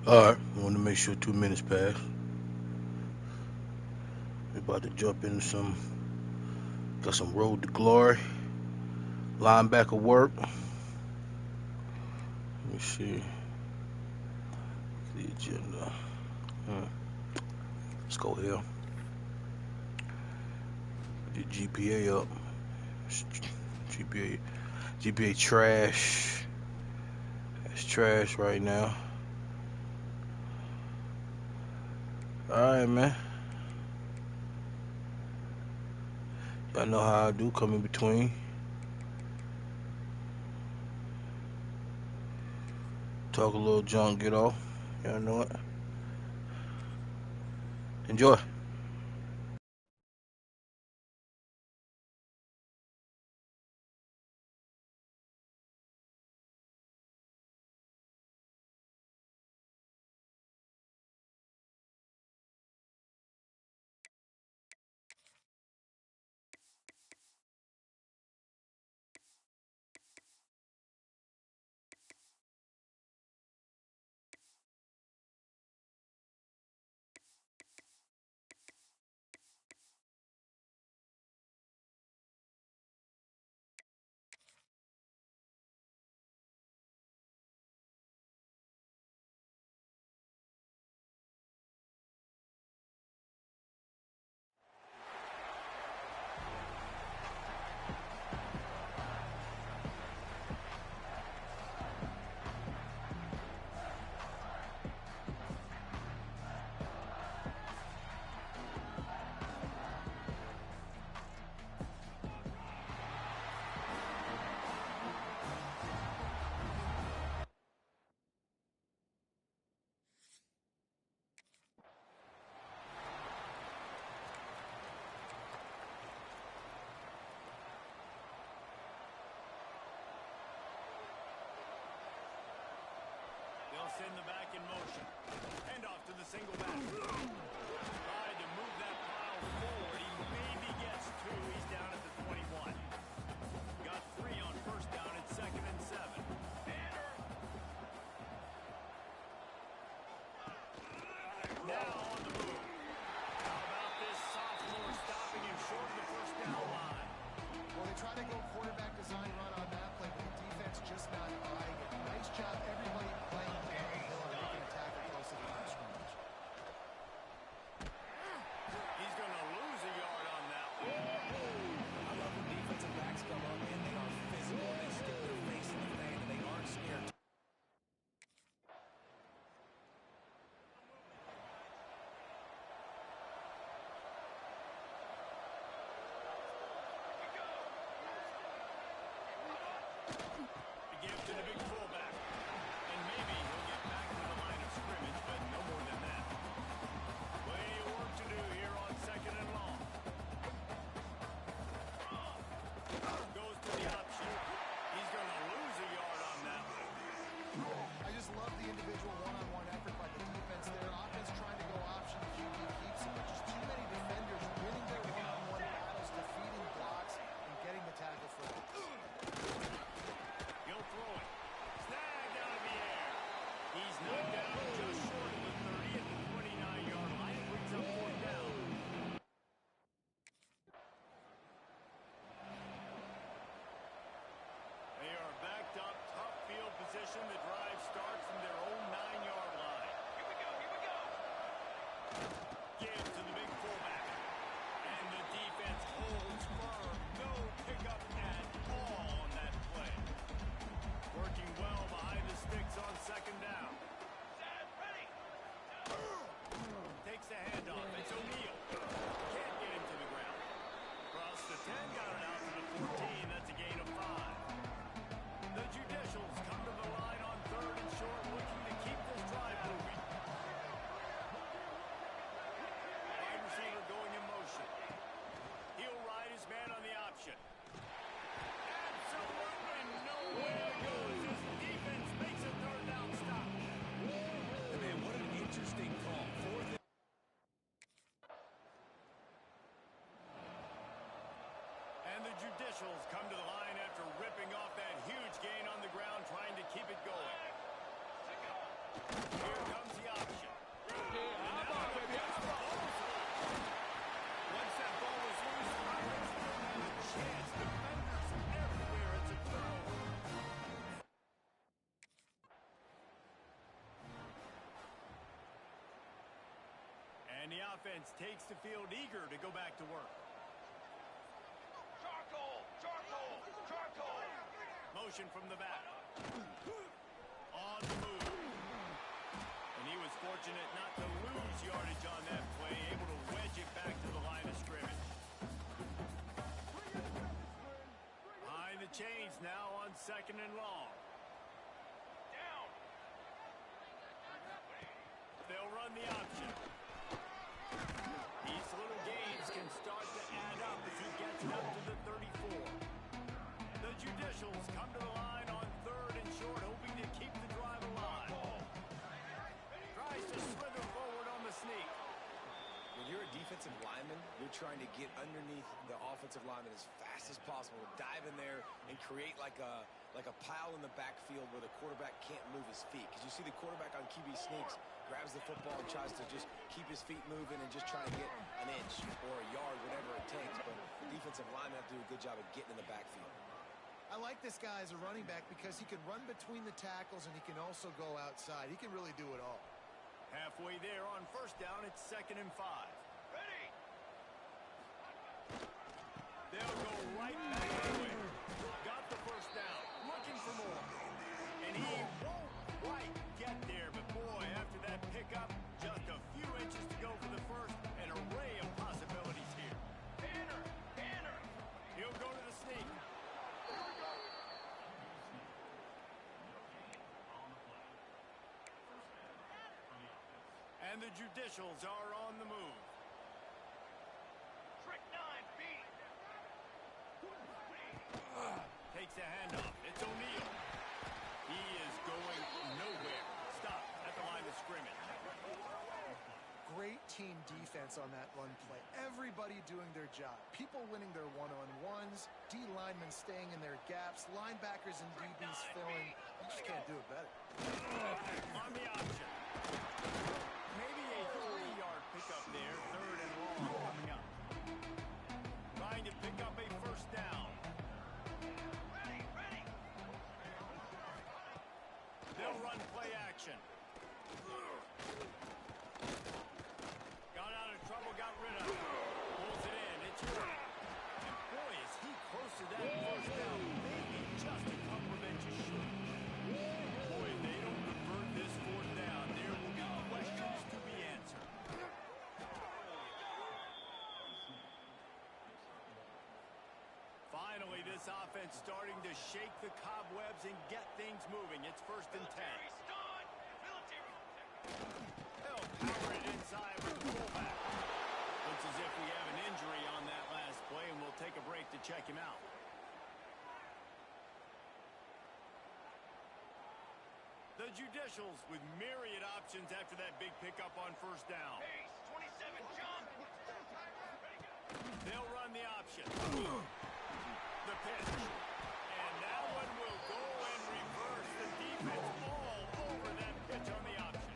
Alright, I want to make sure 2 minutes pass. We're about to jump into got some road to glory. Linebacker work. Let me see the agenda. Let's go here. Get GPA up. GPA trash. It's trash right now. Alright, man. Y'all know how I do, come in between. Talk a little junk, get off. Y'all know it. Enjoy. They'll send the back in motion. Hand off to the single back. Tried to move that pile forward. He maybe gets two. He's down at the 21. Got 3 on first down at 2nd and 7. Now on the move. How about this sophomore stopping him short of the first down line? Well, they try to go quarterback design run on that play, but the defense just not buying it. Nice job, everybody playing downhill and making a tackle close to the line of scrimmage. He's going to lose a yard on that one. I love when defensive backs come up and they are physical. They stick their face in the fan and they aren't scared. Give to the big fullback. And maybe he'll get back to the line of scrimmage, but no more than that. Plenty of work to do here on 2nd and long. Goes to the option. He's going to lose a yard on that one. I just love the individual one-on-one effort by the defense there. Offense trying to go option, QB keeps it, but just too many defenders winning their one-on-one battles, defeating blocks, and getting the tackle for it. He'll throw it. Snagged out of the air. He's knocked down just short of the 30 at the 29-yard line. It brings up 4th down. They are backed up, tough field position. The drive starts from their own 9-yard line. Here we go, here we go. Give to the big fullback. And the defense holds firm. No pickup at all on that play. Working well behind the sticks on 2nd down. Ready. Takes the handoff. It's O'Neal. Can't get him to the ground. Across the 10, got it out to the 14. That's a gain of 5. The Judicials come to the line on 3rd and short, looking to keep this drive moving. Wide receiver going in motion. He'll ride his man on the option. Absolutely nowhere to go as his defense makes a 3rd down stop. Man, what an interesting call. 4th. And the Judicials come to the line after ripping off that huge gain on the ground, trying to keep it going. Here comes the offense takes the field eager to go back to work. Charcoal! Charcoal! Charcoal! Motion from the back. On the move. And he was fortunate not to lose yardage on that play, able to wedge it back to the line of scrimmage. Behind the chains now on 2nd and long. Down! They'll run the option. These little gains can start to add up as he gets it up to the 34. The Judicials come to the line on 3rd and short, hoping to keep the drive alive. Tries to slither forward on the sneak. When you're a defensive lineman, you're trying to get underneath the offensive lineman as fast as possible, to dive in there and create like a pile in the backfield where the quarterback can't move his feet. Because you see the quarterback on QB sneaks, grabs the football and tries to just keep his feet moving and just try to get an inch or a yard, whatever it takes. But the defensive linemen have to do a good job of getting in the backfield. I like this guy as a running back because he can run between the tackles and he can also go outside. He can really do it all. Halfway there on 1st down, it's 2nd and 5. Ready! They'll go right back to it. Got the 1st down, looking for more. And he won't quite get there, but boy, after that pickup, just a few inches to go for the 1st, an array of possibilities here. Banner! Banner! He'll go to the sneak. And the Judicials are on the move. Trick 9, beat! Takes a handoff. It's O'Neal. He is going nowhere. Stop at the line of scrimmage. Great team defense on that run play. Everybody doing their job. People winning their one-on-ones, D linemen staying in their gaps, linebackers and DBs filling. You just can't do it better. On the option. Maybe a 3-yard pickup there. 3rd and long coming up. Trying to pick up a 1st down. Ready! Ready! They'll run play action. Got out of trouble, got rid of it. Pulls it in. It's yours. And boy, is he close to that 1st down. Maybe just a couple of inches short. Boy, if they don't convert this 4th down, there will be questions to be answered. Finally, this offense starting to shake the cobwebs and get things moving. It's 1st and 10. Military stun! Military! They'll power it inside with the fullback. Looks as if we have an injury on that last play, and we'll take a break to check him out. The Judicials with myriad options after that big pickup on 1st down. Pace! 27, jump! They'll run the option. The pitch. And that one will go and reverse the defense all over that pitch on the option.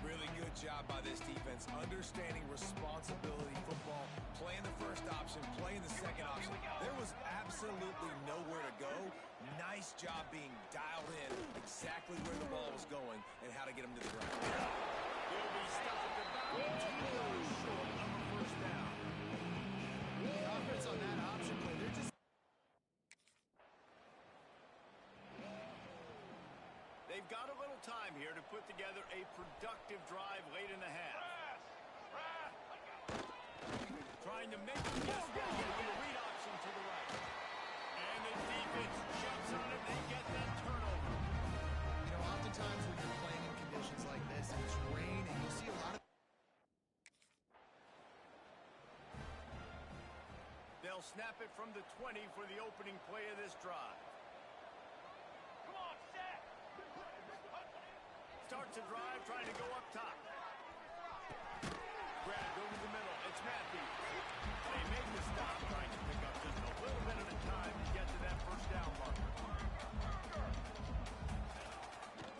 Really good job by this defense, understanding responsibility football, playing the 1st option, playing the 2nd option. There was absolutely nowhere to go. Nice job being dialed in exactly where the ball was going and how to get him to the ground. He'll be stopped about 2 yards short of a 1st down. The offense on that option play, they're just... They've got a little time here to put together a productive drive late in the half. Trying to make them guess wrong with a read option to the right. And the defense jumps on it. They get that turnover. You know, oftentimes when you're playing in conditions like this, and it's rain, and you see a lot of... They'll snap it from the 20 for the opening play of this drive. Come on, set! Starts a drive trying to go up top. Grabbed over the middle. It's Matthews. They make the stop trying to pick up just a little bit of the time to get to that 1st down marker.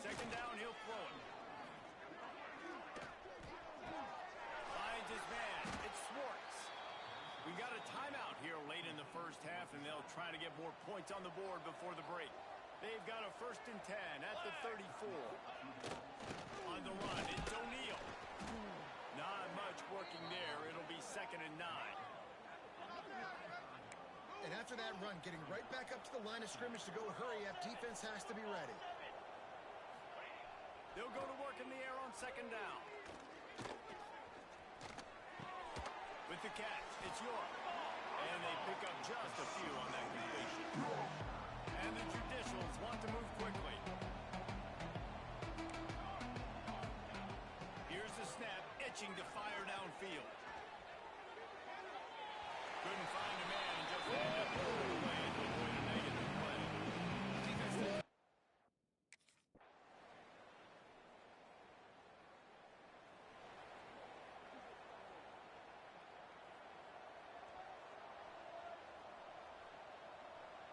2nd down, he'll throw it. Finds his man. It's Schwartz. We got a timeout here late in the 1st half, and they'll try to get more points on the board before the break. They've got a 1st and 10 at the 34. On the run, it's O'Neal. And after that run, getting right back up to the line of scrimmage to go hurry up, defense has to be ready. They'll go to work in the air on second down. With the catch, it's York. And they pick up just a few on that completion. And the Judicials want to move quickly. Here's the snap, itching to fire downfield. Couldn't find a man and just ended up throwing it away to avoid a negative play. Defense.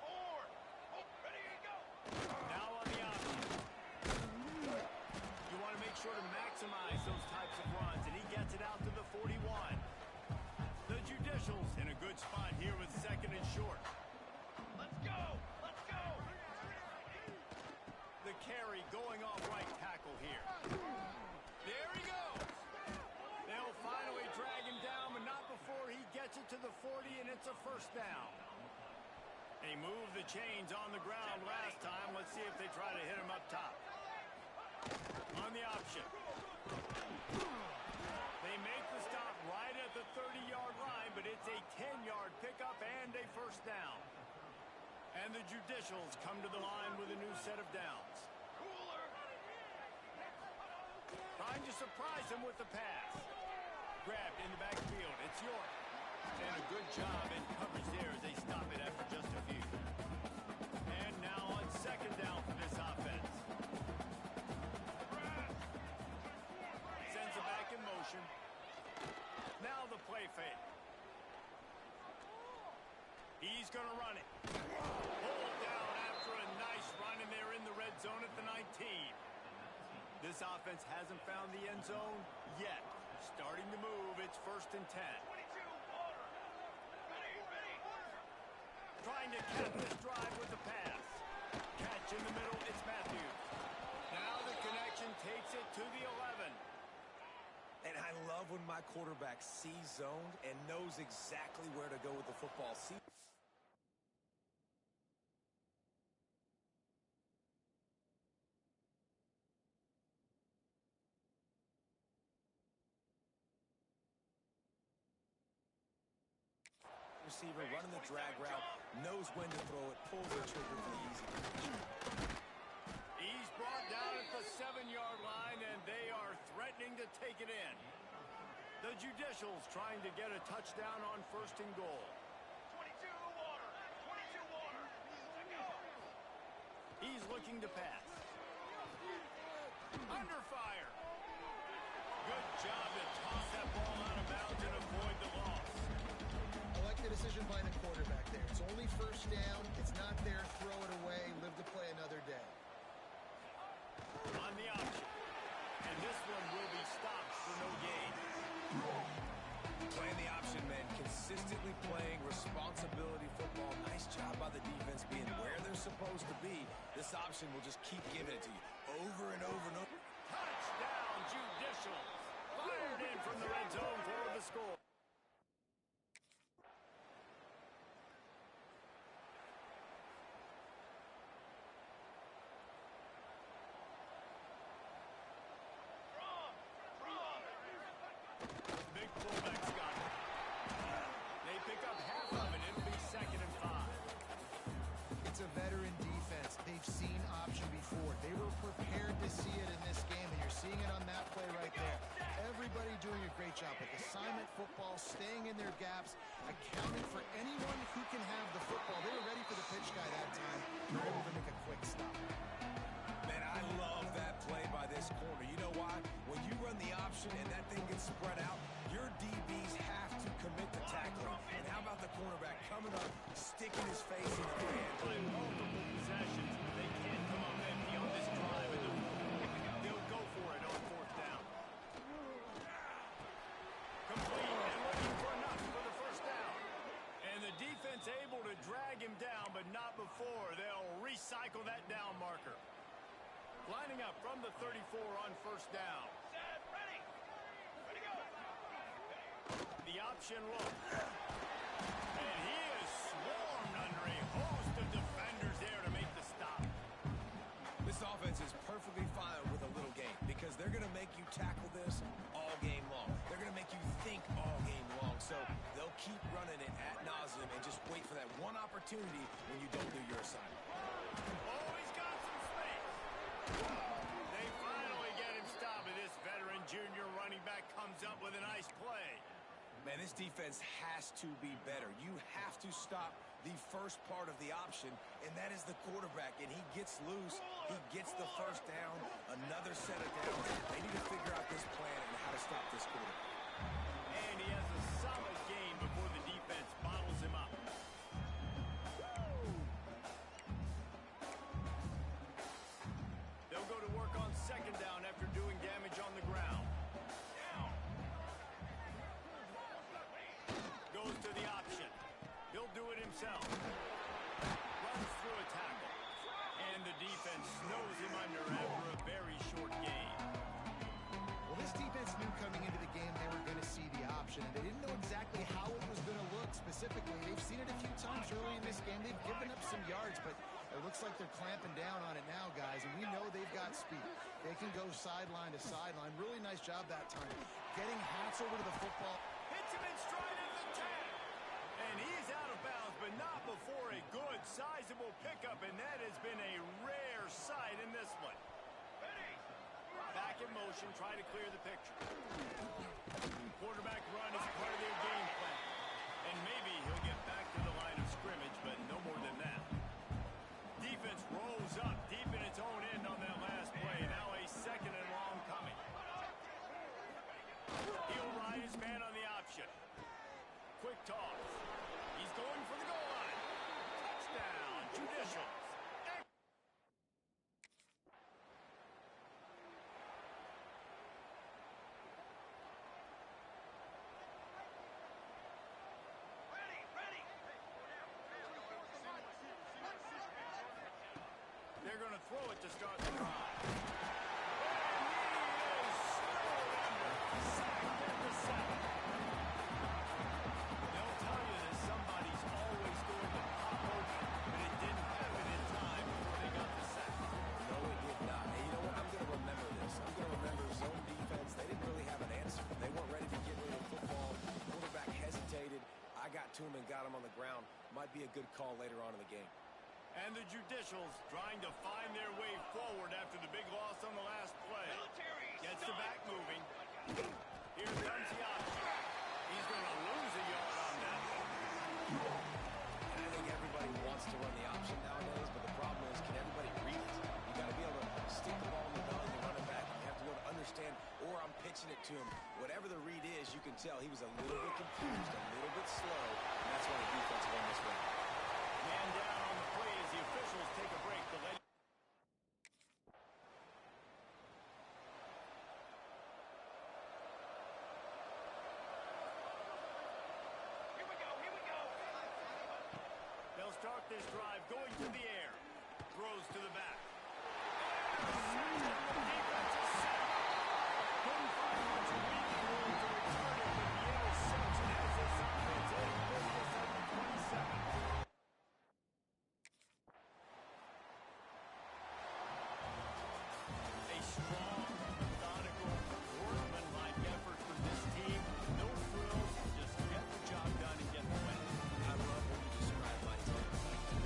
Forward. Oh, ready to go. Now on the option. You want to make sure to maximize those types of runs, and he gets it out to the 41. The Judicials in a good spot here with second and short. Let's go. Let's go. The carry going off right tackle here. There he goes. They'll finally drag him down, but not before he gets it to the 40, and it's a first down. They moved the chains on the ground last time. Let's see if they try to hit him up top. On the option. They make the stop right at the 30-yard line, but it's a 10-yard pickup and a first down. And the Judicials come to the line with a new set of downs. Cooler. Trying to surprise him with the pass. Grabbed in the backfield. It's York. And a good job in coverage there as they stop it after just a few. And now on second down for this offense. Sends it back in motion. Now the play fake. He's going to run it. Pulled down after a nice run, and they're in the red zone at the 19. This offense hasn't found the end zone yet. Starting to move, it's first and 10. 22, water. Ready. Trying to cap this drive with the pass. Catch in the middle, it's Matthews. Now the connection takes it to the 11. And I love when my quarterback sees zoned and knows exactly where to go with the football. Receiver running the drag route, knows when to throw it, pulls the trigger for the easy connection. He's brought down at the 7-yard line, and they are threatening to take it in. The Judicials trying to get a touchdown on first and goal. 22, water. 22, water. To go. He's looking to pass. Under fire. Good job to toss that ball out of bounds and avoid the loss. I like the decision by the quarterback there. It's only first down. It's not there. Throw it away. Live to play another day. On the option. And this one will be stopped for no gain. Playing the option, man. Consistently playing responsibility football. Nice job by the defense being where they're supposed to be. This option will just keep giving it to you over and over and over. Touchdown, Judicials. Fired in from the red zone for the score. Big fullback's got it. They pick up half of it. It'll be second and 5. It's a veteran defense. They've seen option before. They were prepared to see it in this game, and you're seeing it on that play right there. Everybody doing a great job with assignment football, staying in their gaps, accounting for anyone who can have the football. They were ready for the pitch guy that time. They're able to make a quick stop. Man, I love that play by this corner. You know why? When you run the option and that thing gets spread out, your DBs have to commit to tackling. And how about the cornerback coming up, sticking his face in the fan? By multiple possessions, they can't come up empty on this drive. And they'll go for it on fourth down. Complete and looking for enough for the first down. And the defense able to drag him down, but not before. They'll recycle that down marker. Lining up from the 34 on first down. Set. Ready. Ready to go. The option look. And he is swarmed under a host of defenders there to make the stop. This offense is perfectly fine with a little game because they're going to make you tackle this all game long. They're going to make you think all game long. So they'll keep running it ad nauseum and just wait for that one opportunity when you don't do your assignment. Oh, he's got some space. They finally get him stopped, and this veteran junior running back comes up with a nice play. Man, this defense has to be better. You have to stop the first part of the option, and that is the quarterback. And he gets loose. He gets the first down, another set of downs. They need to figure out this plan and how to stop this quarterback. And he has a solid gain before the defense bottles him up. They'll go to work on second down after doing damage on the ground. Goes to the option. He'll do it himself. Runs through a tackle. And the defense snows him under after a very short gain. Well, this defense knew coming into the game they were going to see the option, and they didn't know exactly how it was going to look specifically. They've seen it a few times early in this game. They've given up some yards, but it looks like they're clamping down on it now, guys, and we know they've got speed. They can go sideline to sideline. Really nice job that time. Getting Hats over to the football. Hits him in stride of the 10. And he's out of bounds, but not before a good, sizable pickup, and that has been a rare sight in this one. Back in motion, try to clear the picture. Quarterback run is part of their game plan. And maybe he'll get back to the line of scrimmage, but no more than that. Defense rolls up deep in its own end on that last play. Now a second and long coming. He'll ride his man on the option. Quick toss. He's going for the goal line. Touchdown, Judicials. They're going to throw it to start the drive. And he is snowed under. Sacked at the 7. They'll tell you that somebody's always going to pop open, but it didn't happen in time before they got the sack. No, it did not. And you know what? I'm going to remember this. I'm going to remember zone defense. They didn't really have an answer. They weren't ready to get rid of the football. Quarterback hesitated. I got to him and got him on the ground. Might be a good call later on in the game. And the Judicials trying to find their way forward after the big loss on the last play. Gets the back moving. Here comes the option. He's going to lose a yard on that one. And I think everybody wants to run the option nowadays, but the problem is, can everybody read it? You got to be able to stick the ball in the belly of the running back. You have to be able to understand, or I'm pitching it to him. Whatever the read is, you can tell he was a little bit confused, a little bit slow, and that's why the defense won this round. Man down on the play as the officials take a break to let. They'll start this drive going to the air. Throws to the back. Interception. The defense is set. Couldn't find much breathing room to return it, but the interception has this offense in business at the 27. A strong, methodical, workmanlike effort from this team. No frills, just get the job done and get the win. I love when you describe my team.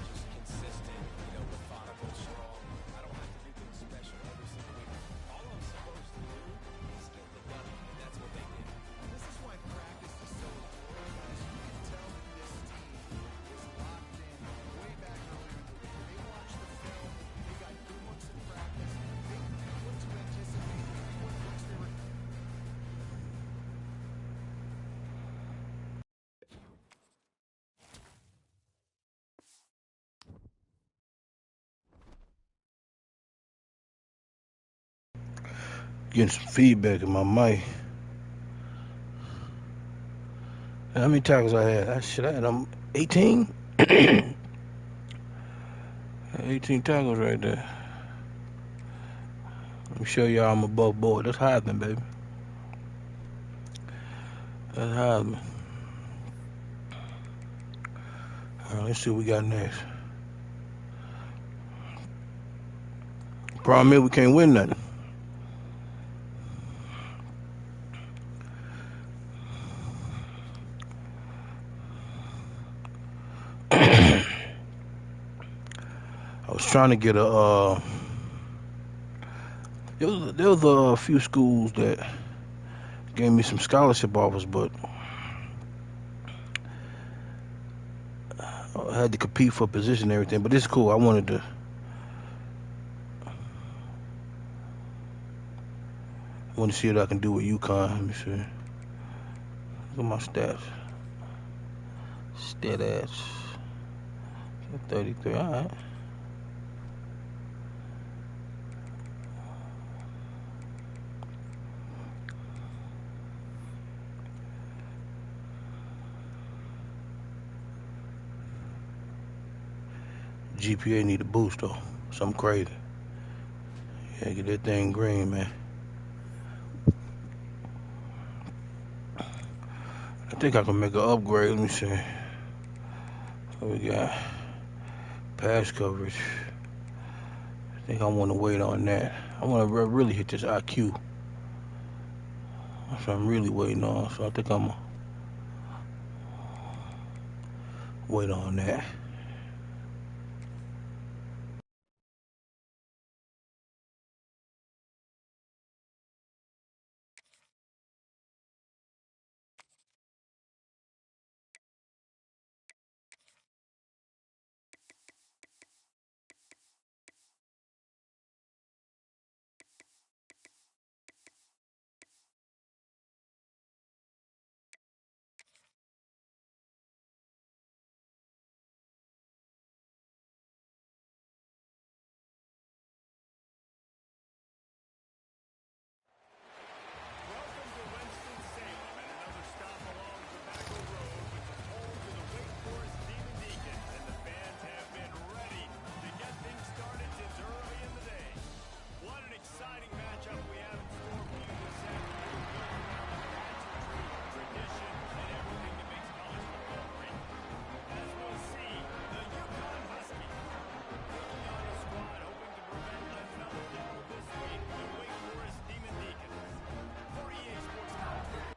Just consistent, methodical, strong. I don't have to do things special every single week. All I'm supposed to do is get the done, and that's what they did. This is why practice is so important, guys. You can tell that this team is locked in way back earlier in the week. They watched the film. They got good looks in practice. They knew what to anticipate. They knew what looks they were. Getting some feedback in my mic. How many tackles I had? I had 18? 18 tackles right there. Let me show y'all I'm above board. That's Heisman, baby. That's Heisman. Let's see what we got next. Problem is we can't win nothing. I was trying to get a. There was a few schools that gave me some scholarship offers, but I had to compete for position and everything. But it's cool. I wanted to. I want to see what I can do with UConn. Let me see. Look at my stats. Stats. 33. All right. GPA need a boost though. Something crazy. Yeah, get that thing green, man. I think I can make an upgrade. Let me see. What we got? Pass coverage. I think I want to wait on that. I want to really hit this IQ. That's what I'm really waiting on. So I think I'm going to wait on that. Welcome to Winston-Salem and another stop along Tobacco Road, which is home to the Wake Forest Demon Deacons, and the fans have been ready to get things started since early in the day. What an exciting matchup we have in store for you this afternoon, built around the passion, tradition, and everything that makes college football great. As we'll see, the UConn Huskies taking on a squad hoping to prevent another blow this week, the Wake Forest Demon Deacons. For EA Sports Commentary.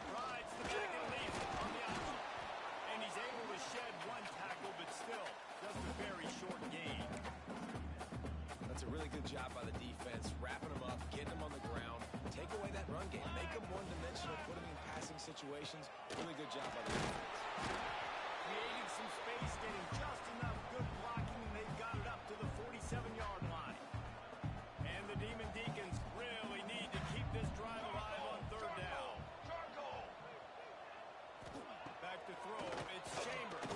Rides the back and leaves it on the option. And he's able to shed one tackle, but still just a very short gain. That's a really good job by the defense, wrapping them up, getting them on the ground, take away that run game, make them one-dimensional, put them in passing situations. Really good job by the defense. Creating some space, getting just enough good blocking, and they've got it up to the 47-yard line. And the Demon Deacons really need to keep this drive alive on third down. Back to throw, it's Chambers.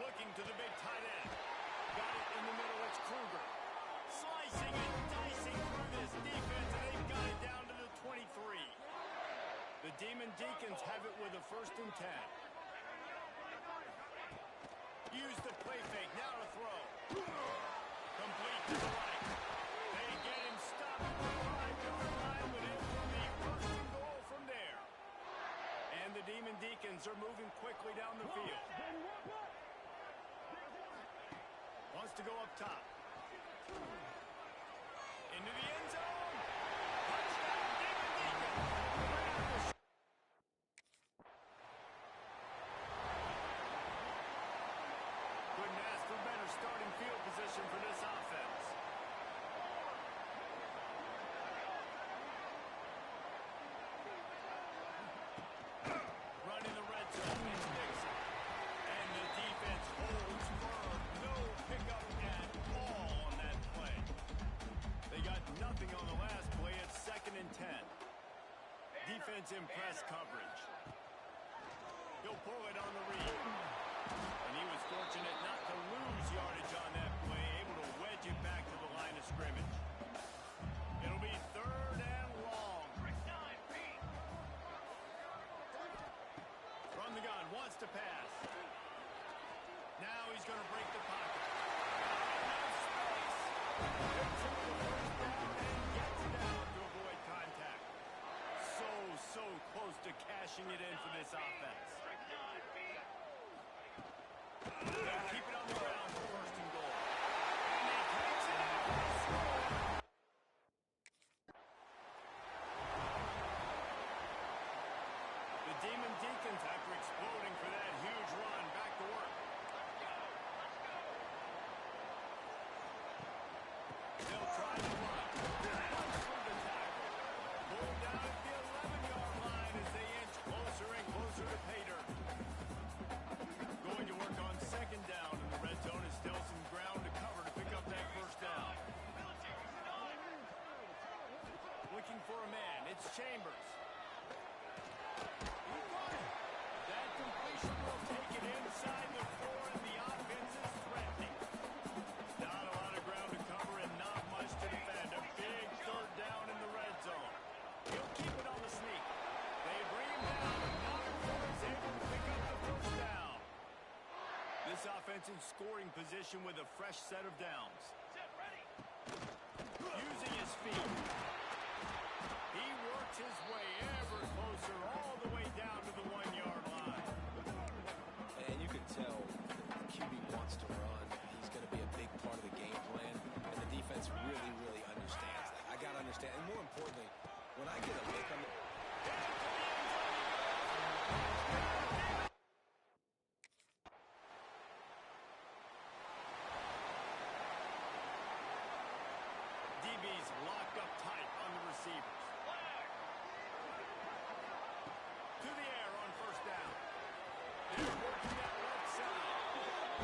Looking to the big tight end. Got it in the middle, it's Kruger. Slicing and dicing through this defense, and they've got it down to the 23. The Demon Deacons have it with a 1st and 10. Use the play fake, now to throw. Complete to the right. They get him stopped at the 5-yard line, but it will be 1st and goal from there. And the Demon Deacons are moving quickly down the field. Wants to go up top. Into the end zone. Touchdown, Demon Deacons. Couldn't ask for better starting field position for this offense. Running the red zone, it's Dixon. And the defense holds firm. No pickup at all on that play. They got nothing on the last play. It's 2nd and 10. Defense in press coverage. He'll pull it on the read. And he was fortunate not to lose yardage on that play, able to wedge it back to the line of scrimmage. It'll be 3rd and long. pushing it in for this offense. They'll keep it on the ground for first and goal. And he takes it out. They score. The Demon Deacons, after exploding for that huge run, back to work. They'll try to run. Punch from the tackle. Pulled down at the 11-yard line as they inch closer and closer to pay dirt. Going to work on second down, and the red zone is still some ground to cover to pick up that first down. Looking for a man. It's Chambers. He got it. That completion will take it inside the 4, and the offense is threatening. Not a lot of ground to cover and not much to defend. A big third down in the red zone. He'll keep it on the sneak. They bring him down, and Nottingham is able to pick up the first down. This offense in scoring position with a fresh set of downs. Using his feet. He works his way ever closer all the way down to the 1-yard line. And you can tell the QB wants to run. He's going to be a big part of the game plan. And the defense really, really understands that. I got to understand. And more importantly, when I get a lick on the... DB's locked up tight on the receivers. To the air on first down. They're working that left side.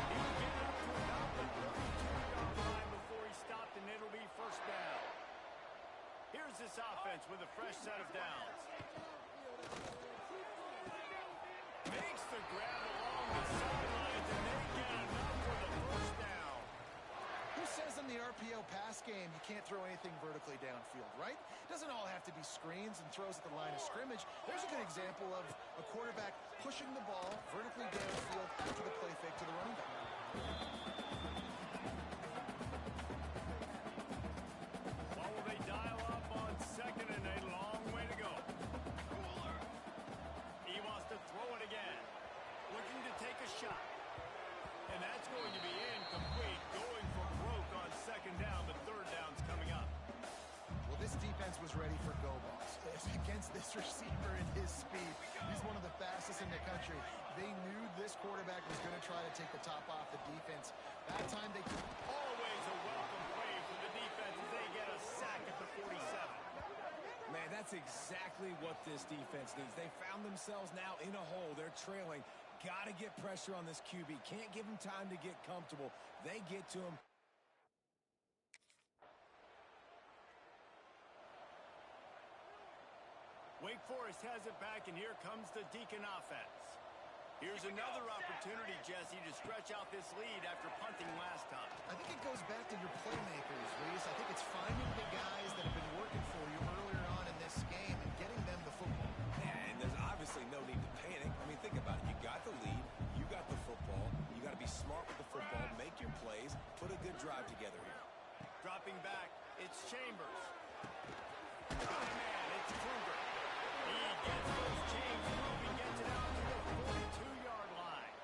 He'll get up to about the 32-yard line before he stopped, and it'll be first down. Here's this offense with a fresh set of downs. Makes the grab along the sidelines, and they get enough for the first down. Who says in the RPO pass game you can't throw anything vertically downfield, right? Doesn't all have to be screens and throws at the line of scrimmage. There's a good example of a quarterback pushing the ball vertically downfield after the play fake to the running back. What will they dial up on second, and a long way to go. He wants to throw it again. Looking to take a shot. And that's going to be incomplete. Going for broke on second down. The third down's coming up. Well, this defense was ready for go balls. Against this receiver and his speed, he's one of the fastest in the country. They knew this quarterback was going to try to take the top off the defense. That time they took... Always a welcome play for the defense as they get a sack at the 47. Man, that's exactly what this defense needs. They found themselves now in a hole. They're trailing. Got to get pressure on this QB. Can't give him time to get comfortable. They get to him. Wake Forest has it back, and here comes the Deacon offense. Here's another opportunity, Jesse, to stretch out this lead after punting last time. I think it goes back to your playmakers, Reese. I think it's finding the guys that have been working for you earlier on in this game and getting them the football. Yeah, and there's obviously no need to panic. I mean, think about it. You got the lead. You got the football. You got to be smart with the football. Make your plays. Put a good drive together here. Dropping back, it's Chambers. Oh, man, it's Kruger. He gets those chains moving, gets it out to the 42-yard line.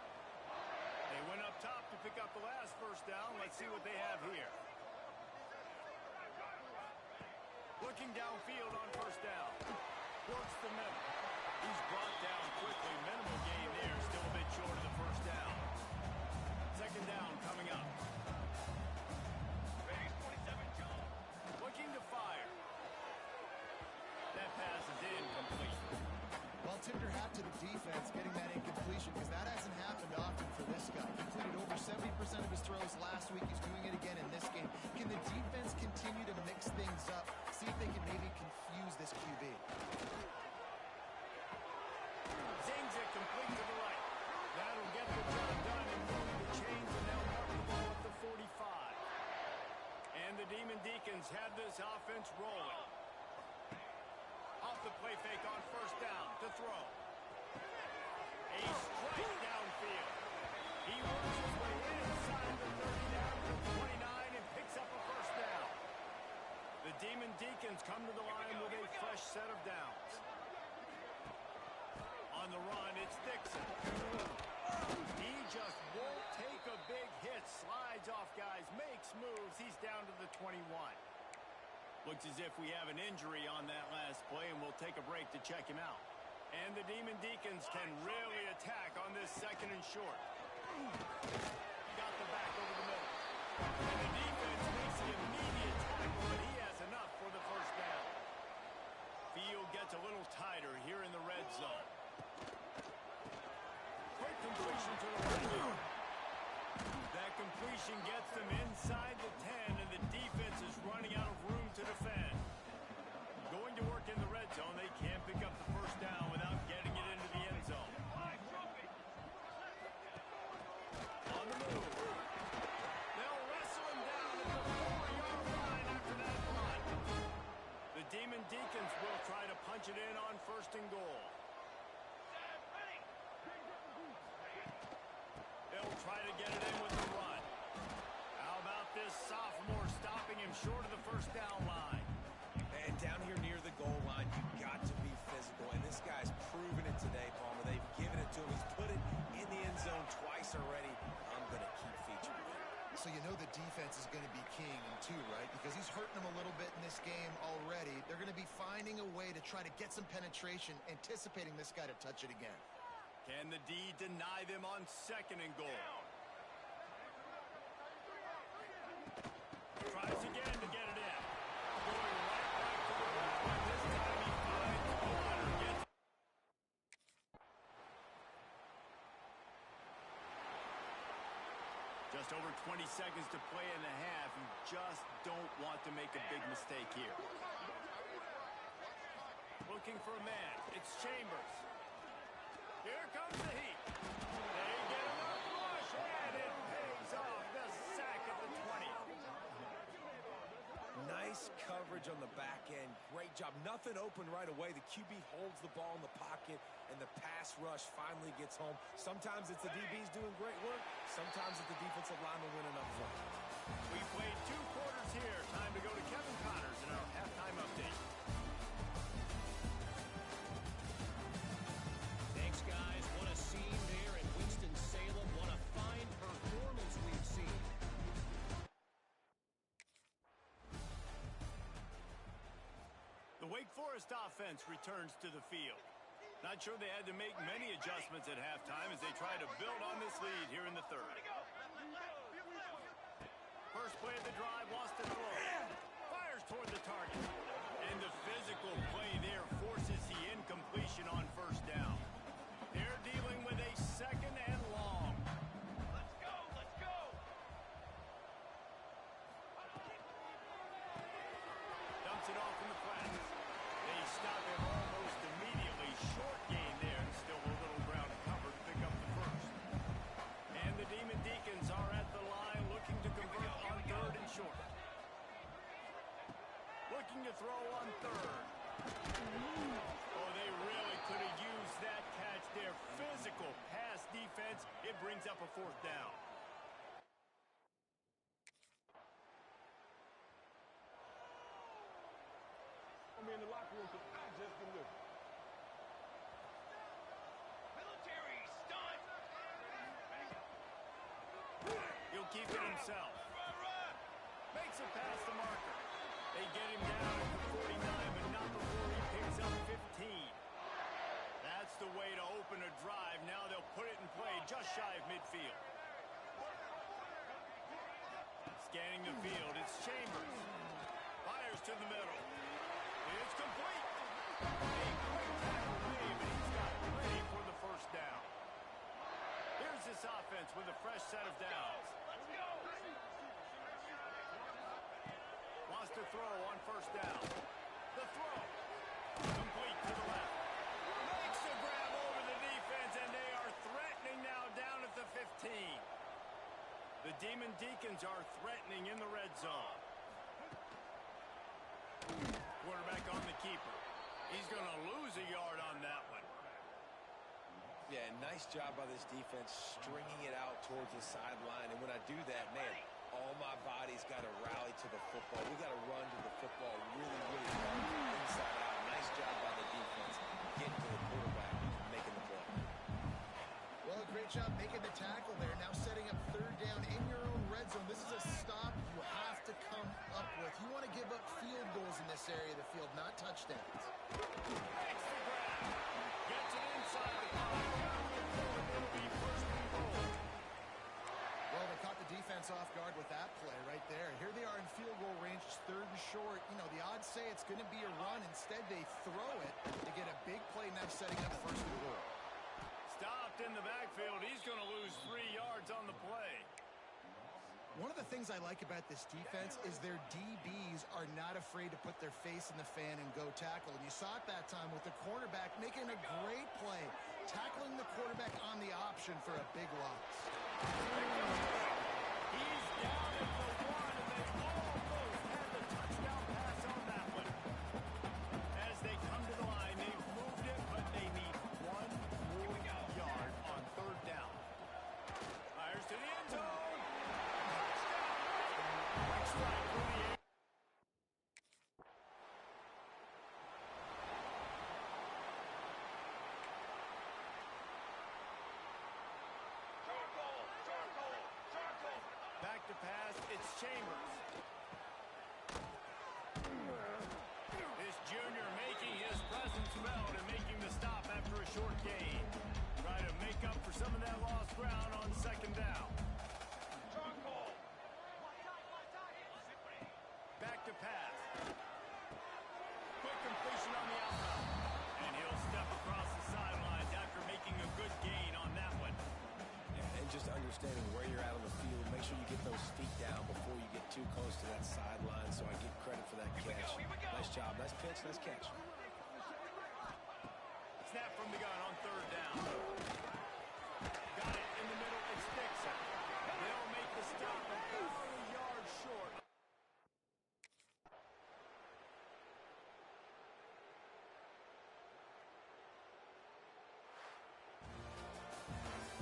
They went up top to pick up the last first down. Let's see what they have here. Looking downfield on first down. Works the middle. He's brought down quickly. Minimal gain there. Still a bit short of the first down. Second down coming up. Ready, 27, go. Looking to fire. That pass is incomplete. Well, tip your hat to the defense getting that incompletion because that hasn't happened often for this guy. Completed over 70% of his throws last week. He's doing it again in this game. Can the defense continue to mix things up? See if they can maybe confuse this QB. Zings it complete to the right. That'll get the job done and move the chains, and they'll mark the ball at the 45. And the Demon Deacons have this offense rolling. Off the play fake on first down to throw. A strike downfield. He works his way inside the 30 down to 29 and picks up a first down. The Demon Deacons come to the line with a fresh set of downs. On the run, it's Dixon. He just won't take a big hit. Slides off guys, makes moves. He's down to the 21. Looks as if we have an injury on that last play, and we'll take a break to check him out. And the Demon Deacons can really attack on this second and short. Got the back over the middle. And the defense makes the immediate tackle, but he has enough for the first down. Field gets a little tighter here in the red zone. Quick completion to the right. That completion gets them inside the 10, and the defense is running out of room to defend. Going to work in the red zone, they can't pick up the first down without getting it into the end zone. On the move. They'll wrestle him down at the 4-yard line after that run. The Demon Deacons will try to punch it in on first and goal. They'll try to get it in with the run. How about this sophomore stopping him short of the first down line? And down here near the goal line, you've got to be physical. And this guy's proven it today, Palmer. They've given it to him. He's put it in the end zone twice already. I'm going to keep featuring him. So you know the defense is going to be king too, right? Because he's hurting them a little bit in this game already. They're going to be finding a way to try to get some penetration, anticipating this guy to touch it again. Can the D deny them on second and goal? Tries again to get it in. Going right back to the left, and this time he finds one or gets. Just over 20 seconds to play in the half. You just don't want to make a big mistake here. Looking for a man. It's Chambers. Here comes the heat. They get enough rush, and it pays off. The sack at the 20. Nice coverage on the back end. Great job. Nothing open right away. The QB holds the ball in the pocket, and the pass rush finally gets home. Sometimes it's the DBs doing great work. Sometimes it's the defensive lineman winning up front. We played 2 quarters here. Time to go to Kevin Connors in our halftime update. Thanks, guys. What a scene there in Winston-Salem. What a fine performance we've seen. The Wake Forest offense returns to the field. Not sure they had to make many adjustments at halftime as they try to build on this lead here in the third. First play of the drive, lost the throw. Fires toward the target. And the physical play there forces the incompletion on first down. They're dealing with a second and long. Let's go, let's go. Dumps it off in the flats. They stop him almost immediately. Short gain there, and still a little ground cover to pick up the first. And the Demon Deacons are at the line looking to convert on third and short. Looking to throw on third. Oh, they really could have used that catch there. Physical pass defense. It brings up a fourth down. I'm in the locker room because I just delivered. Military stunt. He'll keep it himself. Run, run. Makes it past the marker. They get him down at the 49, but not before he picks up 15. That's the way to open a drive. Now they'll put it in play just shy of midfield. Scanning the field, it's Chambers. Fires to the middle. It's complete. A quick tackle made, but he's got ready for the first down. Here's this offense with a fresh set of downs. Let's go. Wants to throw on first down. The throw. Complete to the left. Makes the grab over the defense, and they are threatening now down at the 15. The Demon Deacons are threatening in the red zone. Quarterback on the keeper. He's going to lose a yard on that one. Yeah, nice job by this defense stringing it out towards the sideline. And when I do that, man, all my body's got to rally to the football. We got to run to the football really, really hard, inside out. Nice job by the defense getting to the quarterback and making the play. great job making the tackle there. Now setting up third down in your own red zone. This is a stop you have to come up with. You want to give up field goals in this area of the field, not touchdowns. Gets it inside the pocket. It'll be first and goal. Well, they caught the defense off guard with that play right there. Here they are in field goal range, it's third and short. You know, the odds say it's going to be a run. Instead, they throw it to get a big play, now setting up first and goal. Stopped in the backfield. He's going to lose 3 yards on the play. One of the things I like about this defense is their DBs are not afraid to put their face in the fan and go tackle. And you saw it that time with the cornerback making a great play, tackling the quarterback on the option for a big loss. He's down at the 1, and they almost had the touchdown pass on that one. As they come to the line, they've moved it, but they need 1 more yard on third down. Fires to the end zone. Touchdown. Right for the air. Back to pass, it's Chambers. This junior making his presence felt and making the stop after a short gain. Try to make up for some of that lost ground on second down. Back to pass. Quick completion on the outside. And he'll step across the sidelines after making a good gain on that one. And just understanding where you're at on the field, make sure you get those feet down before you get too close to that sideline, so I give credit for that catch. Nice job, nice pitch, nice catch. Snap from the gun on third down. Got it in the middle, it's Dixon. They'll make the stop about a yard short.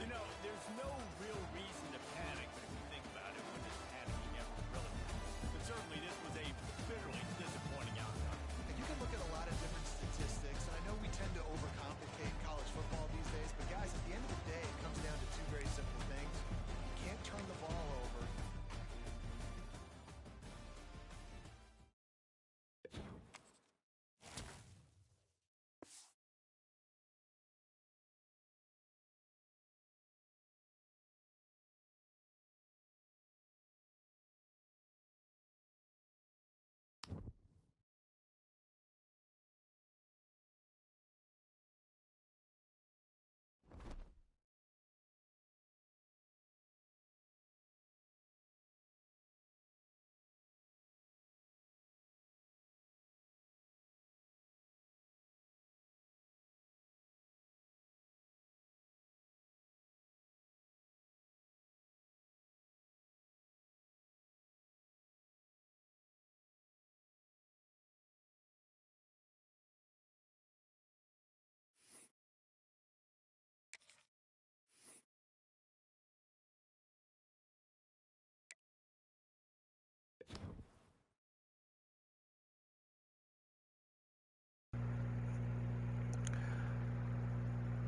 You know, there's no real reason to panic, but if you think about it, when does panicking ever really? But certainly this was a bitterly disappointing outcome. And you can look at a lot of different statistics, and I know we tend to overcomplicate college football these days, but guys, at the end of the day, it comes down to 2 very simple things. You can't turn the ball over.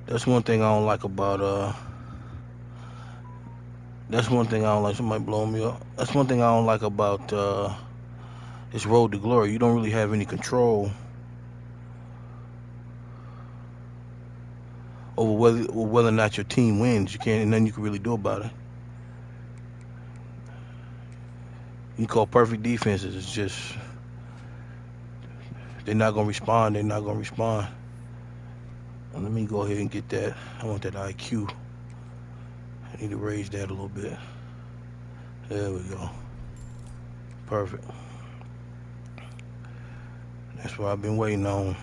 That's one thing I don't like about that's one thing I don't like. Somebody blowing me up. That's one thing I don't like about this road to glory. You don't really have any control over whether or not your team wins. You can't, nothing you can really do about it. You call perfect defenses. It's just they're not gonna respond. They're not gonna respond. Let me go ahead and get that. I want that IQ. I need to raise that a little bit. There we go. Perfect. That's what I've been waiting on.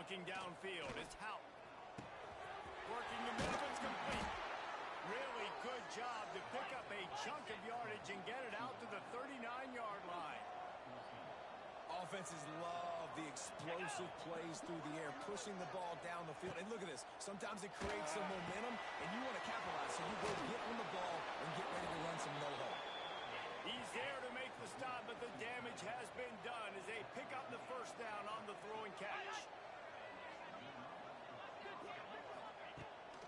Looking downfield, it's Houck. Working the middle, it's complete. Really good job to pick up a chunk of yardage and get it out to the 39-yard line. Offenses love the explosive plays through the air, pushing the ball down the field. And look at this. Sometimes it creates some momentum, and you want to capitalize. So you go get on the ball and get ready to run some no-huddle. He's there to make the stop, but the damage has been done as they pick up the first down on the throw and catch.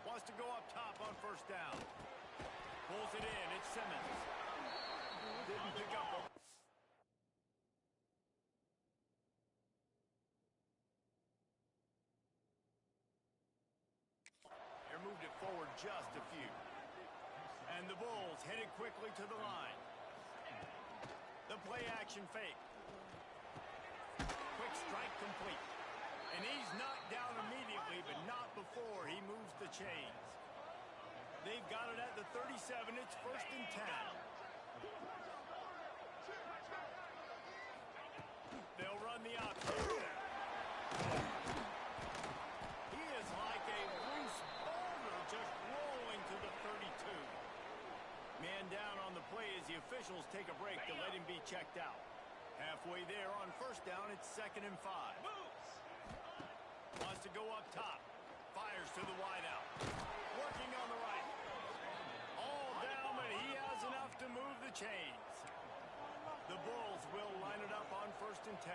Wants to go up top on first down. Pulls it in. It's Simmons. Didn't pick up. They moved it forward just a few. And the Bulls headed quickly to the line. The play action fake. Quick strike complete. And he's knocked down immediately, but not before he moves the chains. They've got it at the 37. It's 1st and 10. They'll run the option. He is like a loose boulder just rolling to the 32. Man down on the play as the officials take a break to let him be checked out. Halfway there on first down, it's 2nd and 5. Wants to go up top. Fires to the wideout. Working on the right. All down, but he has enough to move the chains. The Bulls will line it up on 1st and 10.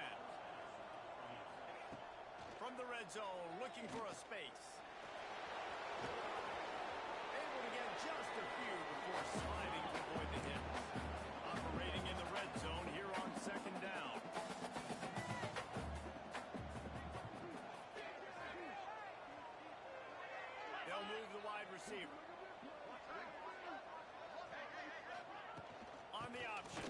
From the red zone, looking for a space. Able to get just a few before sliding to avoid the hits. Operating in the red zone here on 2nd down. They'll move the wide receiver. On the option.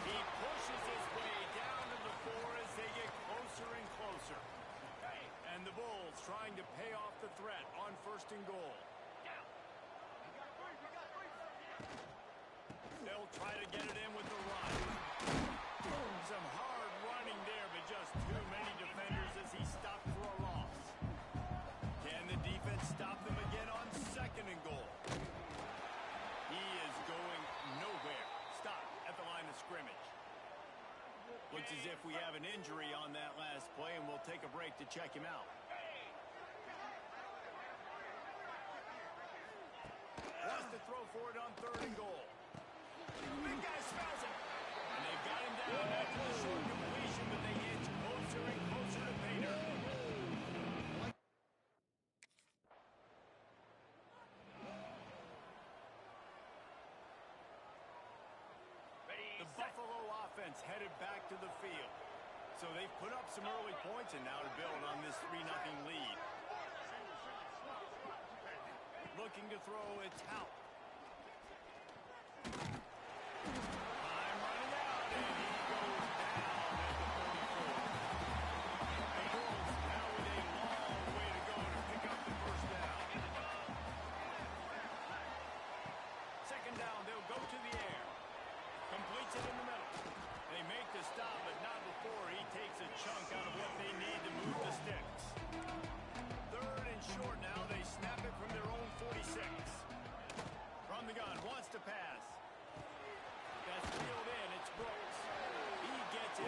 He pushes his way down to the 4 as they get closer and closer. And the Bulls trying to pay off the threat on 1st and goal. They'll try to get it in with the run. Some hard running there, but just too many defenders as he stopped for a loss. Can the defense stop them again on 2nd and goal? He is going nowhere. Stop at the line of scrimmage. Looks as if we have an injury on that last play, and we'll take a break to check him out. Wants to throw for it on 3rd and goal. Big guy smells it. And they've got him down after the short completion, but they inch closer and closer to Painter. The Buffalo offense headed back to the field. So they've put up some early points and now to build on this 3-0 lead. Looking to throw, it's Houck. Time running out, and he goes down at the 34. The Bulls now with a long way to go to pick up the first down. 2nd down, they'll go to the air. Completes it in the middle. They make the stop, but not before he takes a chunk out of what they need to move the sticks. 3rd and short now. They snap it from their own 46. From the gun, wants to pass. That's peeled in. It's Brooks. He gets it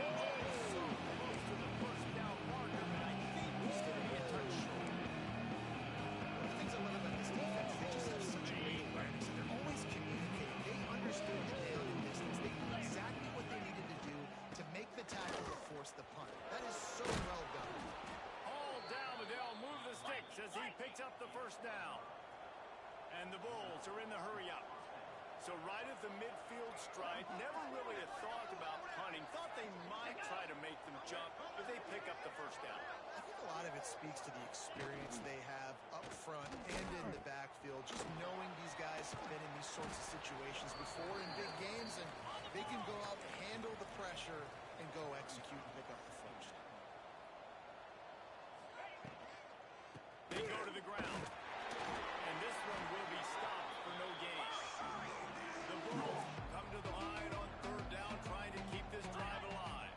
so close to the first down marker, but I think he's going to be a touch short. One of the things I love about this defense, they just have such a great awareness. They're always communicating. They understood the down and distance. They knew exactly what they needed to do to make the tackle to force the punt. That is so well done. All down, but they'll move the sticks as he picks up the first down. And the Bulls are in the hurry-up. So right at the midfield stripe, never really a thought about punting. Thought they might try to make them jump, but they pick up the first down. I think a lot of it speaks to the experience they have up front and in the backfield. Just knowing these guys have been in these sorts of situations before in big games, and they can go out and handle the pressure and go execute and pick up the first. They go to the ground. And this one will be stopped for no gain. The Bulls come to the line on 3rd down, trying to keep this drive alive.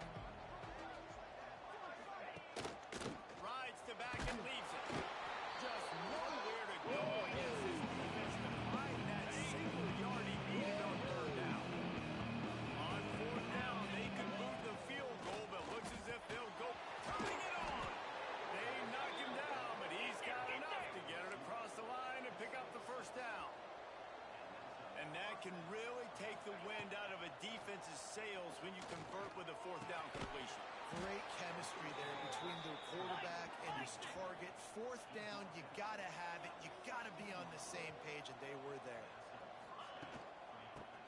can really take the wind out of a defense's sails when you convert with a fourth down completion. Great chemistry there between the quarterback and his target. Fourth down, you gotta have it. You gotta be on the same page, and they were there.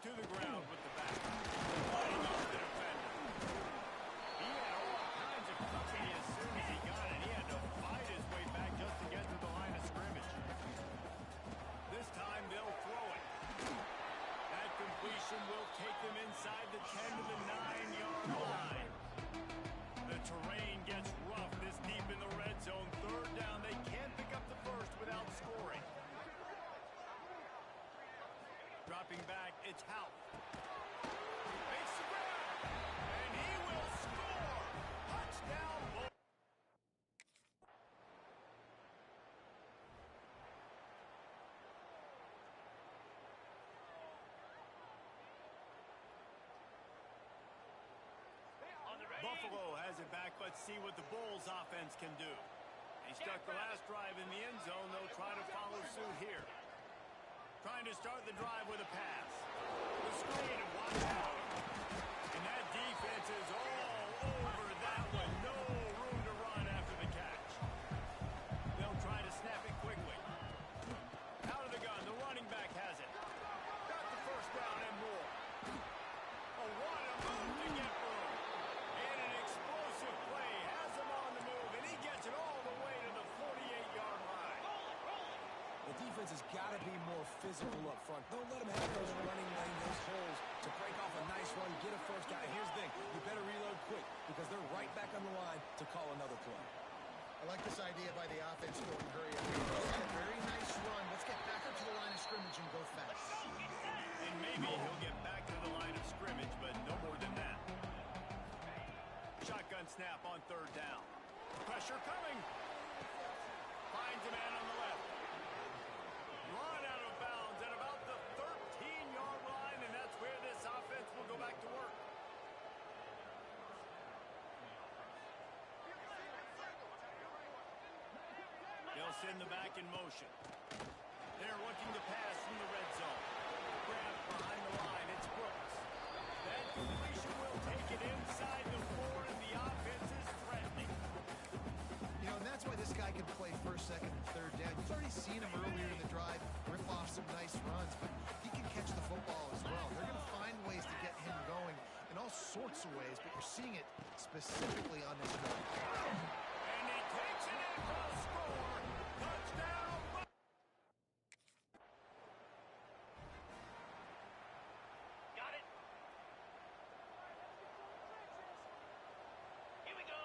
To the ground with the back. Fighting off the defender. He had all kinds of company as soon as he got it. He had to fight his way back just to get to the line of scrimmage. This time they'll throw it. That completion will take them inside the 10 to the 9-yard line. The terrain gets rough this deep in the red zone. Third down, they can't pick up the first without scoring. Dropping back, it's Houck. Makes the grab, and he will score. Touchdown. Buffalo has it back. Let's see what the Bulls offense can do. They stuck the last drive in the end zone. They'll try to follow suit here. Trying to start the drive with a pass. The screen and watch out. And that defense is all over that one. No room to run after the catch. They'll try to snap it quickly. Out of the gun, the running back has it. Got the first down and more. Oh, what a move to get room. And an explosive play has him on the move, and he gets it all the way to the 48-yard line. The defense has got to be more physical up front. Don't let them have those running lane, those holes to break off a nice run, get a first down. And here's the thing, you better reload quick because they're right back on the line to call another play. I like this idea by the offense to go and hurry up. A very nice run. Let's get back up to the line of scrimmage and go fast. And maybe he'll get back to the line of scrimmage, but no more than that. Shotgun snap on third down. Pressure coming. Finds a man on the left. Run out of bounds at about the 13-yard line, and that's where this offense will go back to work. They'll send the back in motion. They're looking to pass from the red zone. Grab behind the line. It's Brooks. That completion will take it inside the 4, and the offense is threatening. You know, and that's why this guy can play first, second, and third down. You've already seen him earlier in the drive rip off some nice runs, but he can catch the football as well. They're going to find ways to get him going in all sorts of ways, but you're seeing it specifically on this drive. And he takes it in for a score. Touchdown. Got it. Here we go.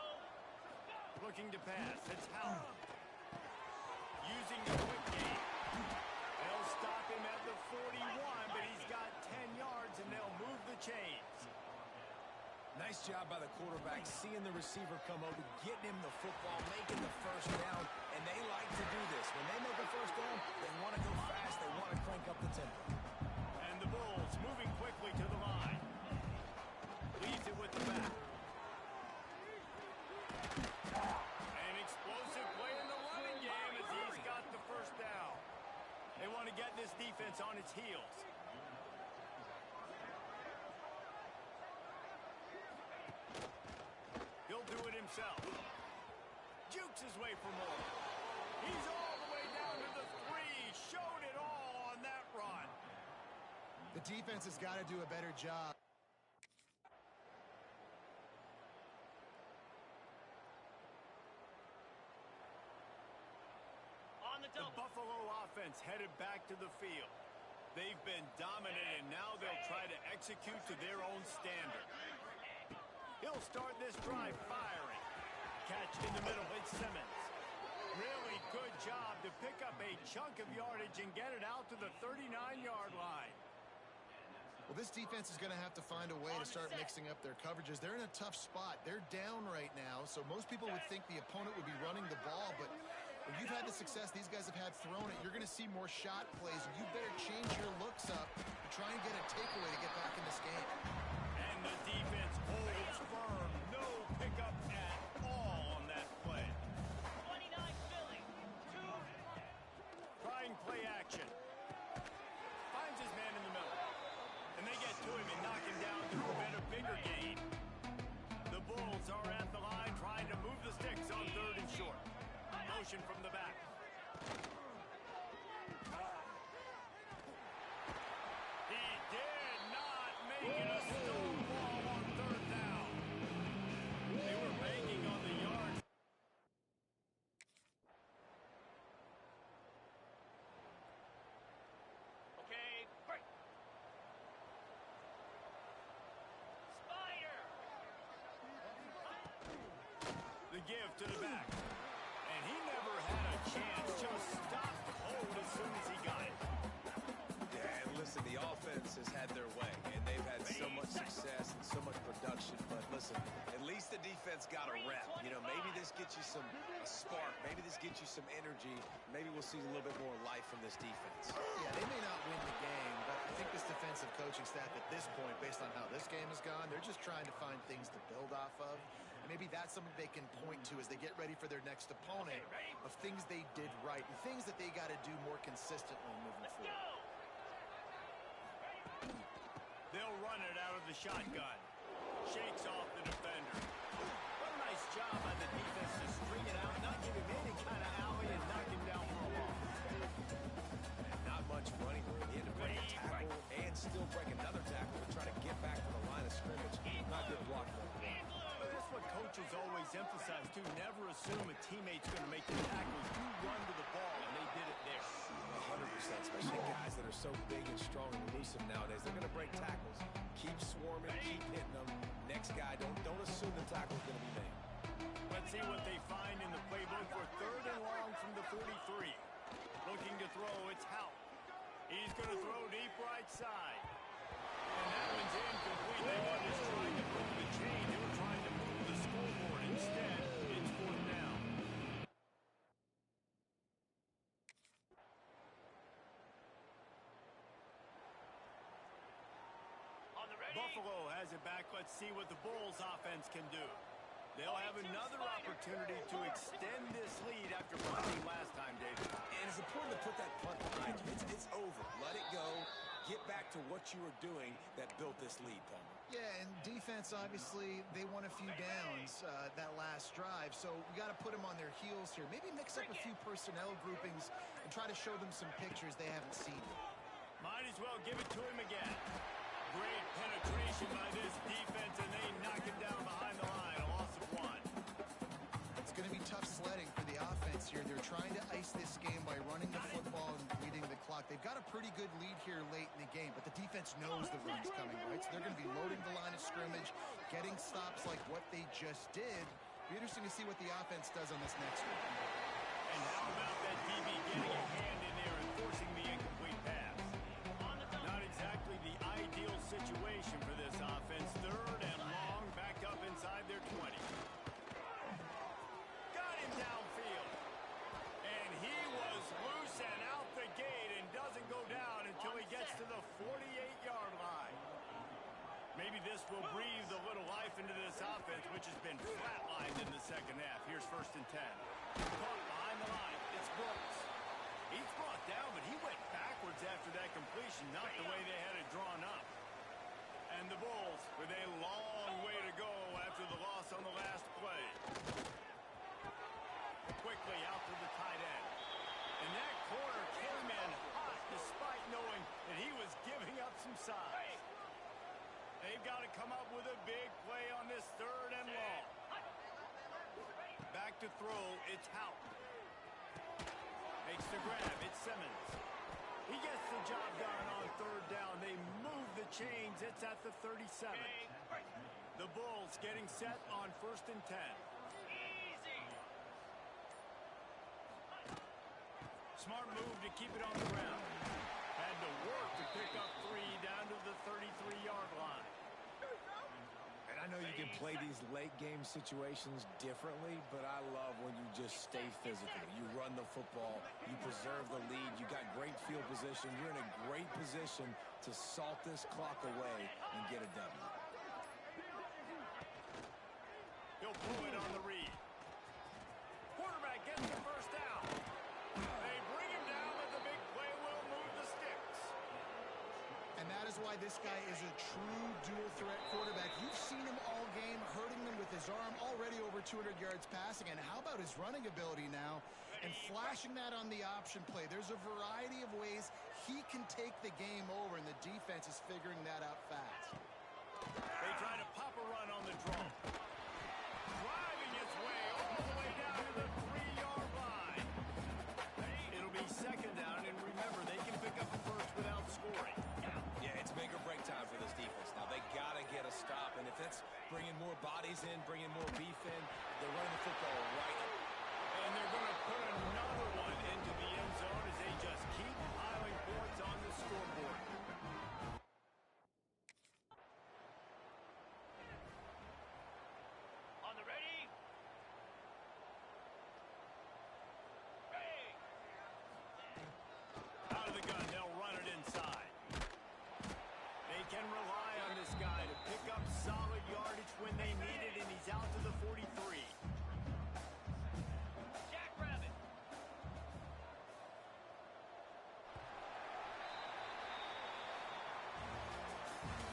Looking to pass. It's Howard. Using the quick game. They'll stop him at the 41, but he's got 10 yards, and they'll move the chains. Nice job by the quarterback, seeing the receiver come over, getting him the football, making the first down, and they like to do this. When they make a first down, they want to go fast, they want to crank up the tempo. And the Bulls moving quickly to the line. Leads it with the back. An explosive play in the running game as he's got the first down. They want to get this defense on its heels. He'll do it himself. Jukes his way for more. He's all the way down to the 3. Showed it all on that run. The defense has got to do a better job. On the The double. Buffalo offense headed back to the field. They've been dominant, and now they'll try to execute to their own standard. He'll start this drive firing. Catch in the middle, it's Simmons. Really good job to pick up a chunk of yardage and get it out to the 39-yard line. Well, this defense is going to have to find a way to start mixing up their coverages. They're in a tough spot. They're down right now, so most people would think the opponent would be running the ball, but when you've had the success these guys have had throwing it, you're going to see more shot plays, and you better change your looks up to try and get a takeaway to get back in this game. And the defense holds firm. No pickup at all on that play. 29 Philly. 2. Trying play action. Finds his man in the middle. through a bit of bigger gain. The Bulls are at the line trying to move the sticks on 3rd and short. Motion from the back. He did not make it a stonewall on 3rd down. They were banking on the yards. Okay, break. Spider. The give to the back. And he never had a chance. Just stopped cold as soon as he got it. Yeah, and listen, the offense has had their way, and they've had so much success and so much production. But listen, at least the defense got a rep. You know, maybe this gets you a spark. Maybe this gets you some energy. Maybe we'll see a little bit more life from this defense. Yeah, they may not win the game, but I think this defensive coaching staff at this point, based on how this game has gone, they're just trying to find things to build off of. And maybe that's something they can point to as they get ready for their next opponent, of things they did right and things that they got to do more consistently moving forward. They'll run it out of the shotgun. Shakes off the defender. What a nice job by the defense to string it out, not give him any kind of alley, and knock him down for a loss. And not much running room. He had to break a tackle and still break another tackle to try to get back to the line of scrimmage. Not good block for him. But that's what coaches always emphasize, too. Never assume a teammate's going to make the tackles. You run to the ball, and they did it there. 100%, especially guys that are so big and strong and elusive nowadays. They're going to break tackles. Keep swarming, keep hitting them. Next guy, don't assume the tackle's going to be made. Let's see what they find in the playbook for 3rd and long from the 43. Looking to throw, it's Hout. He's going to throw deep right side. And that one's incomplete. They were just trying to move the chain. They were trying to move the scoreboard. Instead, it's 4th down. On the ready. Buffalo has it back. Let's see what the Bulls offense can do. They'll have another opportunity to extend this lead after punting last time, David. And it's important to put that punt behind you. It's over. Let it go. Get back to what you were doing that built this lead, Palmer. Yeah, and defense, obviously, they won a few downs that last drive, so we got to put them on their heels here. Maybe mix up a few personnel groupings and try to show them some pictures they haven't seen yet. Might as well give it to him again. Great penetration by this defense, and they knock him down behind the line. A loss of 1. It's going to be tough sledding for the offense here. They're trying to ice this game by running the football and leading the clock. They've got a pretty good lead here late in the game, but the defense knows the run's coming, right? So they're going to be loading the line of scrimmage, getting stops like what they just did. Be interesting to see what the offense does on this next one. And how about that DB getting a hand in there and forcing the incomplete pass? Not exactly the ideal situation for this offense. 3rd and long, back up inside their 20. Got him downfield. And he was loose and out the gate and doesn't go down until he gets to the 48-yard line. Maybe this will breathe a little life into this offense, which has been flatlined in the second half. Here's 1st and 10. Caught behind the line. It's Brooks. He's brought down, but he went backwards after that completion, not the way they had it drawn up. And the Bulls with a long way to go after the loss on the last play. Quickly out to the tight end. And that corner came in hot despite knowing that he was giving up some size. They've got to come up with a big play on this 3rd and long. Back to throw, it's Hout. Makes the grab, it's Simmons. He gets the job done on 3rd down. They move the chains, it's at the 37. The Bulls getting set on 1st and 10. Smart move to keep it on the ground. Had to work to pick up 3 down to the 33-yard line. And I know you can play these late game situations differently, but I love when you just stay physical. You run the football, you preserve the lead, you got great field position, you're in a great position to salt this clock away and get a W. He'll pull it on the read. Quarterback gets the 1st down. They bring him down, but the big play will move the sticks. And that is why this guy is a true dual-threat quarterback. You've seen him all game, hurting them with his arm, already over 200 yards passing. And how about his running ability now? And flashing that on the option play. There's a variety of ways he can take the game over, and the defense is figuring that out fast. They try to pop a run on the draw. Driving its way all the way down to the 3-yard line. It'll be second down, and remember, they can pick up a first without scoring. Yeah, it's make or break time for this defense. Now, they got to get a stop, and if that's bringing more bodies in, bringing more beef in, they're running the football right up. And they're going to put another one into the end zone as they just keep piling points on the scoreboard. On the ready. Ready. Out of the gun, they'll run it inside. They can rely on this guy to pick up solid yardage when they need it, and he's out to the 43. Jackrabbit.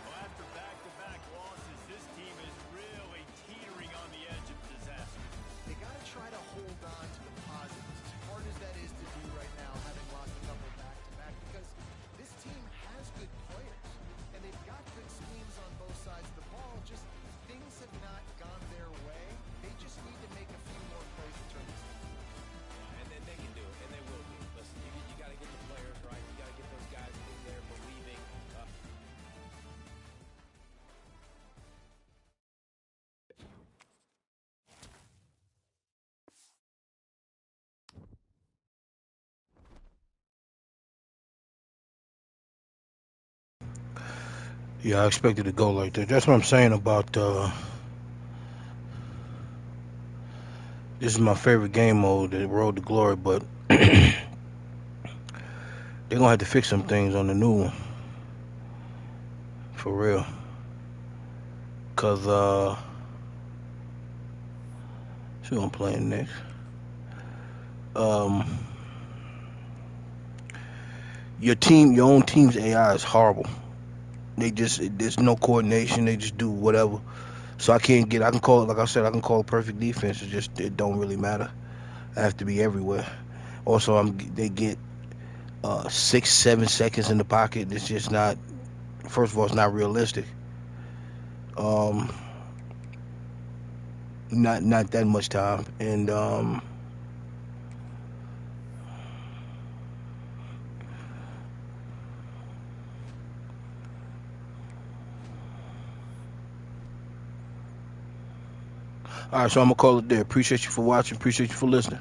Well, after back-to-back losses, this team is really teetering on the edge of disaster. They got to try to hold on to the positives, as hard as that is to do right now, having lost a couple back-to-back, because this team has good players, and they've got good schemes on both sides of the ball. Just things have not gone their way. They just need to make a few more plays to turn this around. And then they can do it, and they will do it. Listen, you got to get the players right. You got to get those guys in there believing. Yeah, I expected to go like that. That's what I'm saying about this is my favorite game mode, the Road to Glory, but they're gonna have to fix some things on the new one. For real. Cause see what I'm playing next. Your own team's AI is horrible. There's no coordination. They just do whatever. So I can call it, like I said, I can call it perfect defense. It don't really matter. I have to be everywhere. Also, they get 6, 7 seconds in the pocket. It's just not. First of all, it's not realistic. Not that much time, and all right. So I'm gonna call it there. Appreciate you for watching. Appreciate you for listening.